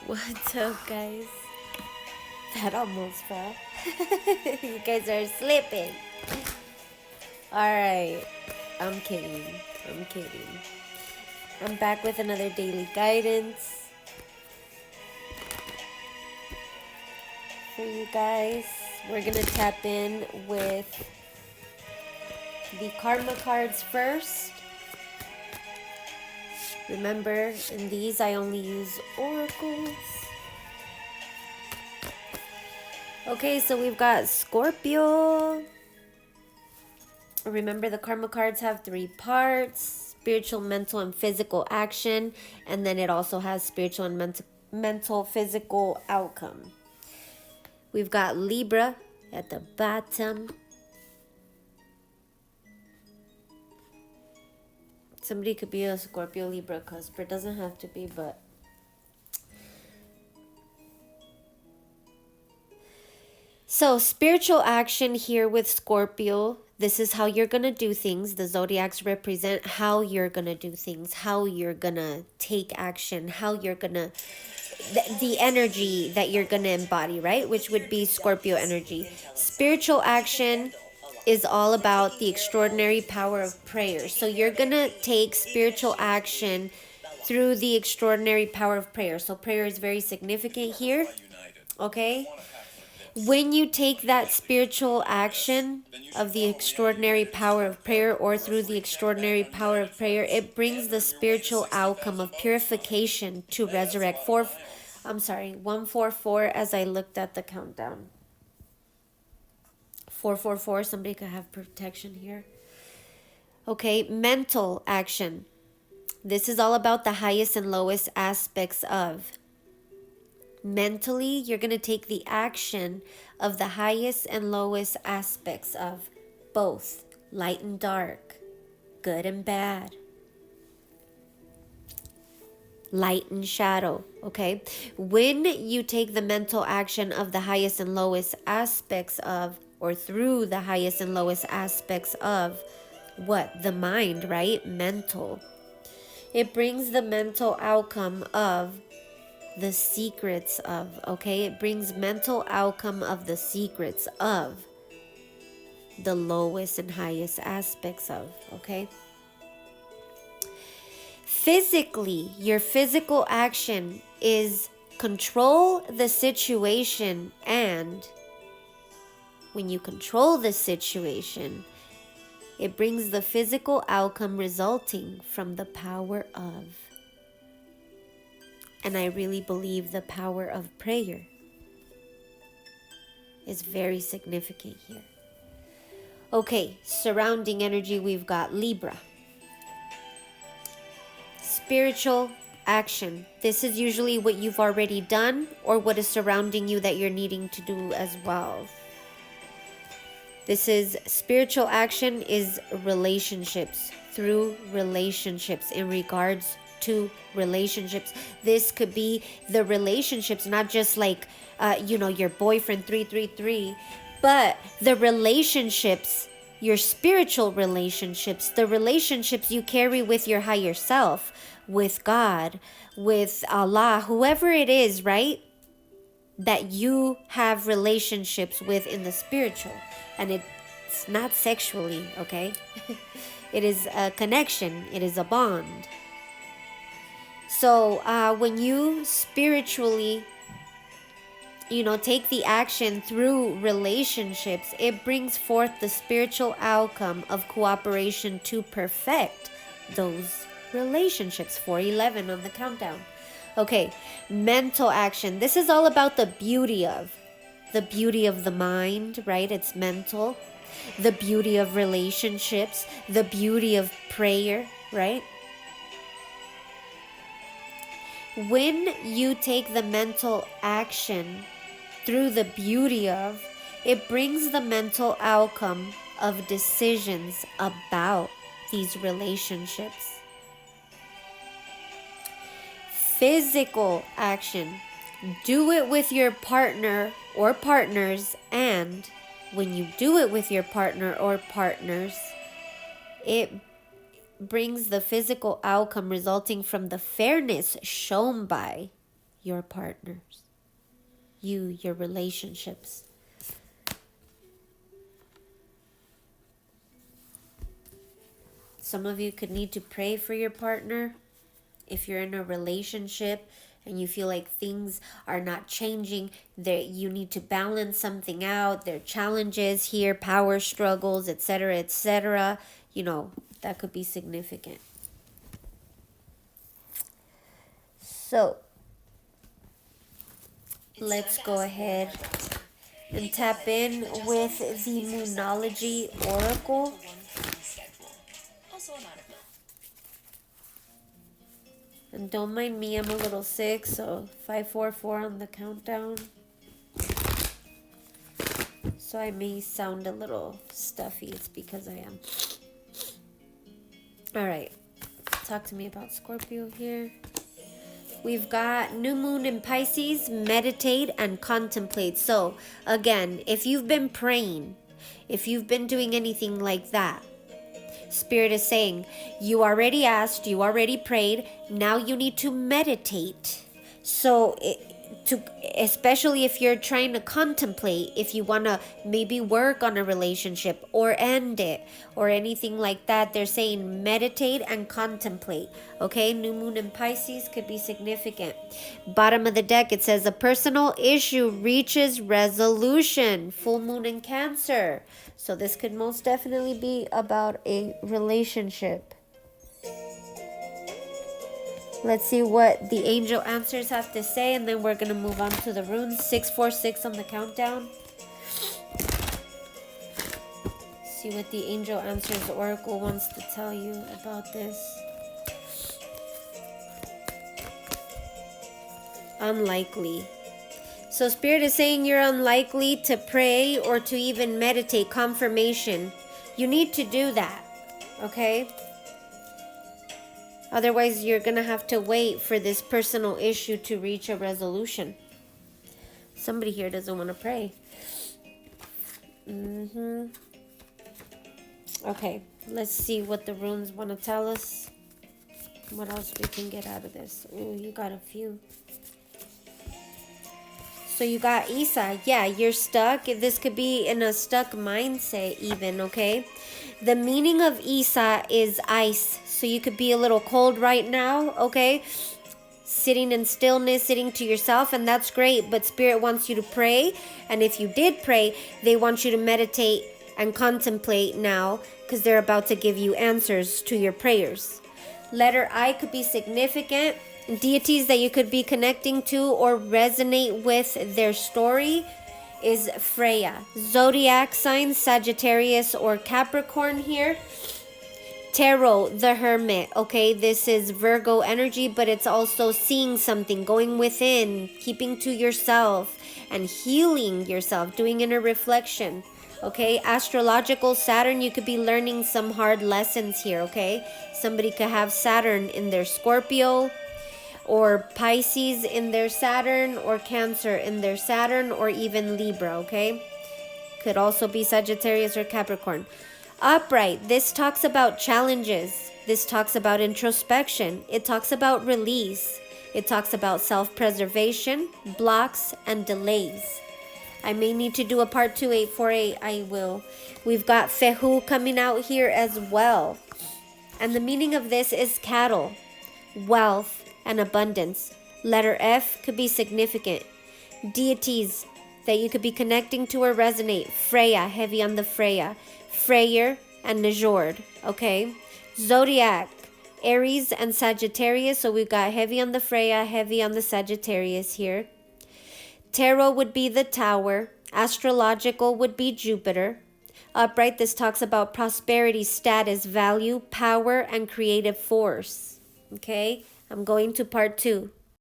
What's up, guys? That almost fell. You guys are slipping. Alright. I'm kidding. I'm kidding. I'm back with another daily guidance for you guys. We're gonna tap in with the karma cards first. Remember, in these I only use oracles. Okay, so we've got Scorpio. Remember, the karma cards have 3 parts: spiritual, mental, and physical action. And then it also has spiritual and mental, physical outcome. We've got Libra at the bottom. Somebody could be a Scorpio Libra cusp. It doesn't have to be, but so spiritual action here with Scorpio. This is how you're going to do things. The zodiacs represent how you're going to do things, how you're going to take action, how you're going to, the energy that you're going to embody, right? Which would be Scorpio energy. Spiritual action is all about the extraordinary power of prayer. So you're going to take spiritual action through the extraordinary power of prayer. So prayer is very significant here, okay? When you take that spiritual action of the extraordinary power of prayer, or through the extraordinary power of prayer, it brings the spiritual outcome of purification to resurrect. 144 as I looked at the countdown. 444, somebody could have protection here. Okay, mental action. This is all about the highest and lowest aspects of. Mentally, you're going to take the action of the highest and lowest aspects of both light and dark, good and bad, light and shadow, okay? When you take the mental action of the highest and lowest aspects of, or through the highest and lowest aspects of what? The mind, right? Mental. It brings the mental outcome of the secrets of, okay? It brings mental outcome of the secrets of the lowest and highest aspects of, okay? Physically, your physical action is control the situation, and when you control the situation, it brings the physical outcome resulting from the power of. And I really believe the power of prayer is very significant here. Okay, surrounding energy, we've got Libra. Spiritual action. This is usually what you've already done or what is surrounding you that you're needing to do as well. This is spiritual action is relationships, through relationships, in regards to relationships. This could be the relationships, not just like your boyfriend 333, but the relationships, your spiritual relationships, the relationships you carry with your higher self, with God, with Allah, whoever it is, right? That you have relationships with in the spiritual. And it's not sexually, okay? It is a connection. It is a bond. So when you spiritually, take the action through relationships, it brings forth the spiritual outcome of cooperation to perfect those relationships. 411 on the countdown. Okay, mental action. This is all about the beauty of the mind, right? It's mental. The beauty of relationships, the beauty of prayer, right? When you take the mental action through the beauty of, it brings the mental outcome of decisions about these relationships. Physical action. Do it with your partner or partners, and when you do it with your partner or partners, it brings the physical outcome resulting from the fairness shown by your partners, your relationships. Some of you could need to pray for your partner if you're in a relationship and you feel like things are not changing, that you need to balance something out. There are challenges here, power struggles, etc., etc. That could be significant. So, let's go ahead and tap in with the Moonology Oracle. And don't mind me, I'm a little sick, so 544 on the countdown. So I may sound a little stuffy, it's because I am. Alright, talk to me about Scorpio here. We've got new moon in Pisces, meditate and contemplate. So again, if you've been praying, if you've been doing anything like that, Spirit is saying, you already asked, you already prayed, now you need to meditate. So, especially if you're trying to contemplate, if you want to maybe work on a relationship or end it or anything like that, they're saying meditate and contemplate. Okay, new moon in Pisces could be significant. Bottom of the deck, it says a personal issue reaches resolution. Full moon in Cancer. So this could most definitely be about a relationship. Let's see what the angel answers have to say, and then we're going to move on to the runes. 646 on the countdown. See what the angel answers oracle wants to tell you about this. Unlikely. So Spirit is saying you're unlikely to pray or to even meditate. Confirmation. You need to do that. Okay? Otherwise, you're going to have to wait for this personal issue to reach a resolution. Somebody here doesn't want to pray. Okay, let's see what the runes want to tell us. What else we can get out of this? Ooh, you got a few. So you got Isa. Yeah, you're stuck. This could be in a stuck mindset even, okay? The meaning of Isa is ice. So you could be a little cold right now, okay? Sitting in stillness, sitting to yourself, and that's great. But Spirit wants you to pray. And if you did pray, they want you to meditate and contemplate now, because they're about to give you answers to your prayers. Letter I could be significant. Deities that you could be connecting to or resonate with their story is Freya. Zodiac signs, Sagittarius or Capricorn here. Tarot, the Hermit. Okay, this is Virgo energy, but it's also seeing something, going within, keeping to yourself and healing yourself, doing inner reflection. Okay, astrological Saturn, you could be learning some hard lessons here, okay? Somebody could have Saturn in their Scorpio, or Pisces in their Saturn, or Cancer in their Saturn, or even Libra, okay? Could also be Sagittarius or Capricorn. Upright, this talks about challenges. This talks about introspection. It talks about release. It talks about self-preservation, blocks, and delays. I may need to do a part 2848. I will. We've got Fehu coming out here as well. And the meaning of this is cattle, wealth, and abundance. Letter F could be significant. Deities that you could be connecting to or resonate. Freya, heavy on the Freya. Freyr and Njord, okay? Zodiac, Aries and Sagittarius. So we've got heavy on the Freya, heavy on the Sagittarius here. Tarot would be the Tower. Astrological would be Jupiter. Upright, this talks about prosperity, status, value, power, and creative force. Okay, I'm going to part 2.